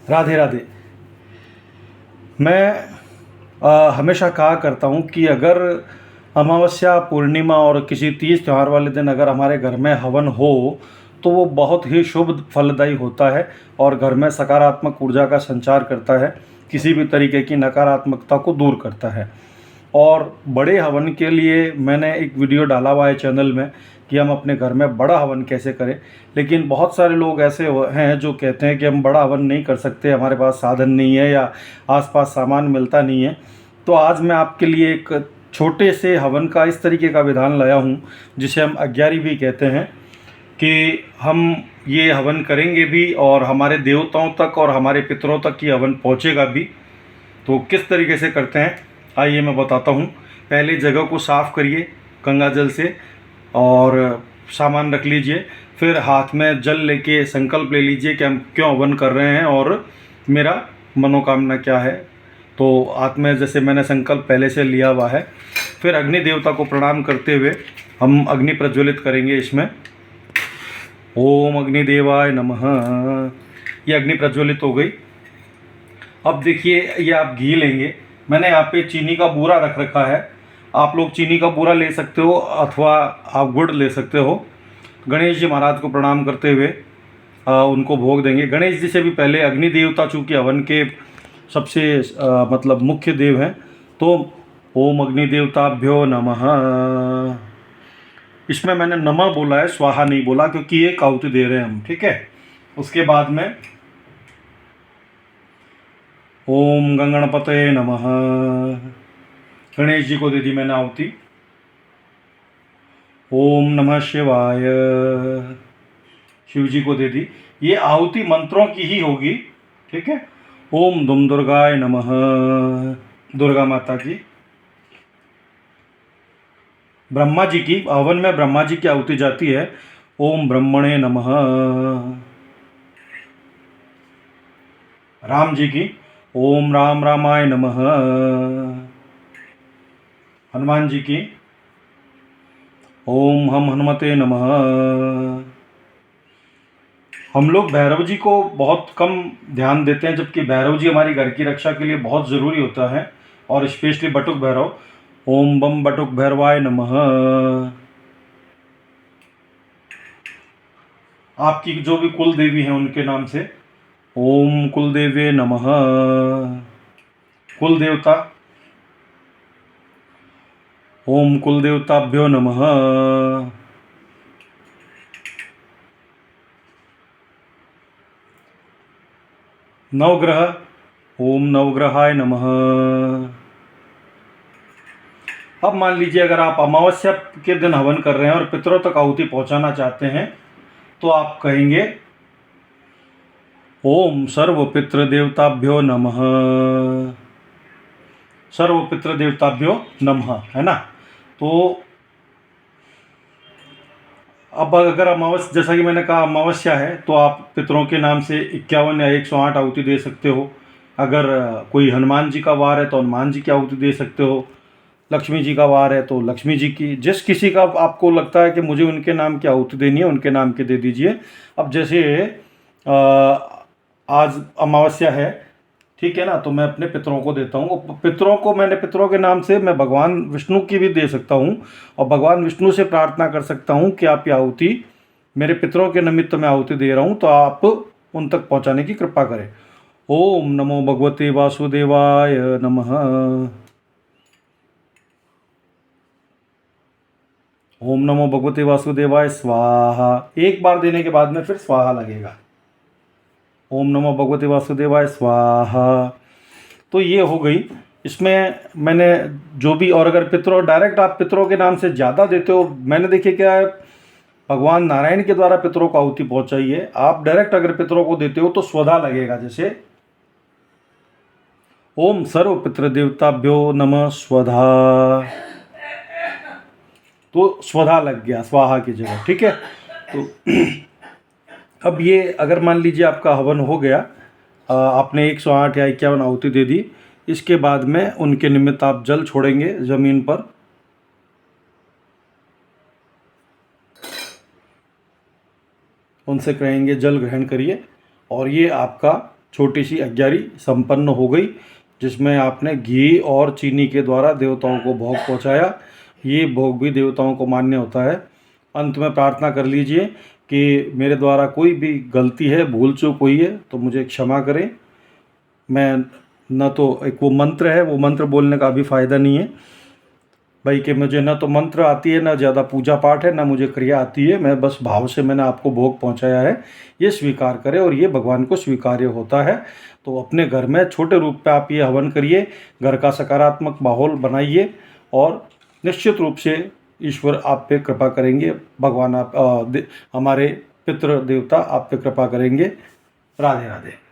राधे राधे। मैं हमेशा कहा करता हूँ कि अगर अमावस्या, पूर्णिमा और किसी तीज त्यौहार वाले दिन अगर हमारे घर में हवन हो तो वो बहुत ही शुभ फलदायी होता है और घर में सकारात्मक ऊर्जा का संचार करता है, किसी भी तरीके की नकारात्मकता को दूर करता है। और बड़े हवन के लिए मैंने एक वीडियो डाला हुआ है चैनल में कि हम अपने घर में बड़ा हवन कैसे करें। लेकिन बहुत सारे लोग ऐसे हैं जो कहते हैं कि हम बड़ा हवन नहीं कर सकते, हमारे पास साधन नहीं है या आसपास सामान मिलता नहीं है। तो आज मैं आपके लिए एक छोटे से हवन का इस तरीके का विधान लाया हूँ जिसे हम अग्यारी भी कहते हैं, कि हम ये हवन करेंगे भी और हमारे देवताओं तक और हमारे पितरों तक ये हवन पहुँचेगा भी। तो किस तरीके से करते हैं आइए मैं बताता हूँ। पहले जगह को साफ़ करिए गंगा जल से और सामान रख लीजिए। फिर हाथ में जल लेके संकल्प ले लीजिए कि हम क्यों हवन कर रहे हैं और मेरा मनोकामना क्या है। तो हाथ में जैसे मैंने संकल्प पहले से लिया हुआ है। फिर अग्नि देवता को प्रणाम करते हुए हम अग्नि प्रज्वलित करेंगे इसमें। ओम अग्निदेवाय नमः। ये अग्नि प्रज्वलित हो गई। अब देखिए ये आप घी लेंगे। मैंने यहाँ पे चीनी का बूरा रख रखा है। आप लोग चीनी का बूरा ले सकते हो अथवा आप गुड़ ले सकते हो। गणेश जी महाराज को प्रणाम करते हुए उनको भोग देंगे। गणेश जी से भी पहले अग्नि देवता चूँकि हवन के सबसे मतलब मुख्य देव हैं, तो ओम अग्नि देवताभ्यो नमः। इसमें मैंने नमः बोला है, स्वाहा नहीं बोला, क्योंकि एक आहुति दे रहे हैं हम, ठीक है। उसके बाद में ओम गंगणपते नमः। गणेश जी को दे दी मैंने आहुति। ओम नमः शिवाय, शिव जी को दे दी। ये आहुति मंत्रों की ही होगी, ठीक है। ओम दुम दुर्गाय नमः, दुर्गा माता की। ब्रह्मा जी की हवन में ब्रह्मा जी की आहुति जाती है। ओम ब्रह्मणे नमः। राम जी की ओम राम रामाय नमः। हनुमान जी की ओम हम हनुमते नमः। हम लोग भैरव जी को बहुत कम ध्यान देते हैं, जबकि भैरव जी हमारी घर की रक्षा के लिए बहुत ज़रूरी होता है, और स्पेशली बटुक भैरव। ओम बम बटुक भैरवाय नमः। आपकी जो भी कुल देवी हैं उनके नाम से ओम कुल देवे नमः। कुल देवता ओम कुल देवताभ्यो नमः। नवग्रह ओम नवग्रहाय नमः। अब मान लीजिए अगर आप अमावस्या के दिन हवन कर रहे हैं और पितरों तक आहुति पहुंचाना चाहते हैं तो आप कहेंगे ओम सर्व पितृ देवताभ्यो नमः। सर्व पितृ देवताभ्यो नमः, है ना। तो अब अगर अमावस्या, जैसा कि मैंने कहा अमावस्या है, तो आप पितरों के नाम से 51 या 108 आहुति दे सकते हो। अगर कोई हनुमान जी का वार है तो हनुमान जी की आहुति दे सकते हो। लक्ष्मी जी का वार है तो लक्ष्मी जी की, जिस किसी का आपको लगता है कि मुझे उनके नाम की आहुति देनी है उनके नाम के दे दीजिए। अब जैसे आज अमावस्या है, ठीक है ना, तो मैं अपने पितरों को देता हूँ। पितरों को मैंने पितरों के नाम से मैं भगवान विष्णु की भी दे सकता हूँ और भगवान विष्णु से प्रार्थना कर सकता हूँ कि आप ये आहुति मेरे पितरों के निमित्त मैं आहुति दे रहा हूँ, तो आप उन तक पहुँचाने की कृपा करें। ओम नमो भगवते वासुदेवाय नमः। ओम नमो भगवते वासुदेवाय स्वाहा। एक बार देने के बाद में फिर स्वाहा लगेगा। ओम नमो भगवते वासुदेवाय स्वाहा। तो ये हो गई। इसमें मैंने जो भी, और अगर पितरों डायरेक्ट आप पितरों के नाम से ज़्यादा देते हो, मैंने देखिए क्या है, भगवान नारायण के द्वारा पितरों को आहुति पहुंचाई है। आप डायरेक्ट अगर पितरों को देते हो तो स्वधा लगेगा। जैसे ओम सर्व पितृ देवताभ्यो नमः स्वधा, तो स्वधा लग गया स्वाहा की जगह, ठीक है। तो अब ये अगर मान लीजिए आपका हवन हो गया, आपने 108 या 51 आहुति दे दी, इसके बाद में उनके निमित्त आप जल छोड़ेंगे ज़मीन पर। उनसे कहेंगे जल ग्रहण करिए और ये आपका छोटी सी अग्यारी संपन्न हो गई, जिसमें आपने घी और चीनी के द्वारा देवताओं को भोग पहुँचाया। ये भोग भी देवताओं को मान्य होता है। अंत में प्रार्थना कर लीजिए कि मेरे द्वारा कोई भी गलती है, भूल चूक हुई है तो मुझे क्षमा करें। मैं न तो एक वो मंत्र है, वो मंत्र बोलने का भी फ़ायदा नहीं है भाई, कि मुझे न तो मंत्र आती है, न ज़्यादा पूजा पाठ है, न मुझे क्रिया आती है। मैं बस भाव से मैंने आपको भोग पहुंचाया है, ये स्वीकार करें और ये भगवान को स्वीकार्य होता है। तो अपने घर में छोटे रूप पे आप ये हवन करिए, घर का सकारात्मक माहौल बनाइए और निश्चित रूप से ईश्वर आप पे कृपा करेंगे। भगवान हमारे पितृ देवता आप पे कृपा करेंगे। राधे राधे।